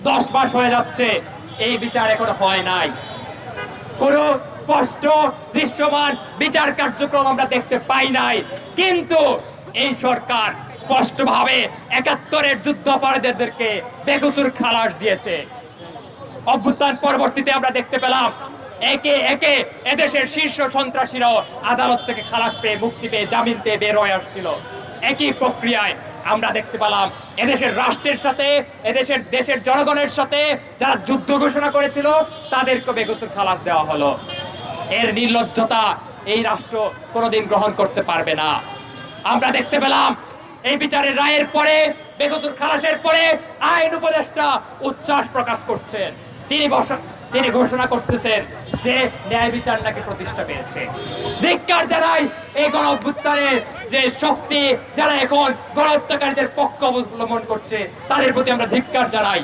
10 মাস হয়ে যাচ্ছে, এই বিচার এখনো হয় নাই। কোন স্পষ্ট দৃশ্যমান বিচার কার্যক্রম আমরা দেখতে পাই নাই। কিন্তু এই সরকার স্পষ্টভাবে ৭১-এর যুদ্ধাপরাধীদেরকে বেকসুর খালাস দিয়েছে। অভ্যুত্থান পরবর্তীতে আমরা দেখতে পেলাম একে একে এদেশের শীর্ষ সন্ত্রাসীরাও আদালত থেকে খালাস পেয়ে, মুক্তি পেয়ে, জামিন পেয়ে বের হয়ে আসছিল। একই প্রক্রিয়ায় আমরা দেখতে পেলাম এদেশের রাষ্ট্রের সাথে, দেশের জনগণের সাথে যারা যুদ্ধ ঘোষণা করেছিল তাদেরকে বেকসুর খালাস দেওয়া হলো। এর নির্লজ্জতা এই রাষ্ট্র কোনোদিন গ্রহণ করতে পারবে না। আমরা দেখতে পেলাম এই বিচারের রায়ের পরে, বেকসুর খালাসের পরে আইন উপদেষ্টা উচ্ছ্বাস প্রকাশ করছেন। তিনি ঘোষণা করতেছেন যে ন্যায় বিচার নাকি প্রতিষ্ঠা পেয়েছে। ধিক্কার জানাই এই গণ অভ্যুত্থানের যে শক্তি, যারা এখন গণ হত্যাকারীদের পক্ষ অবলম্বন করছে, তাদের প্রতি আমরা ধিক্কার জানাই।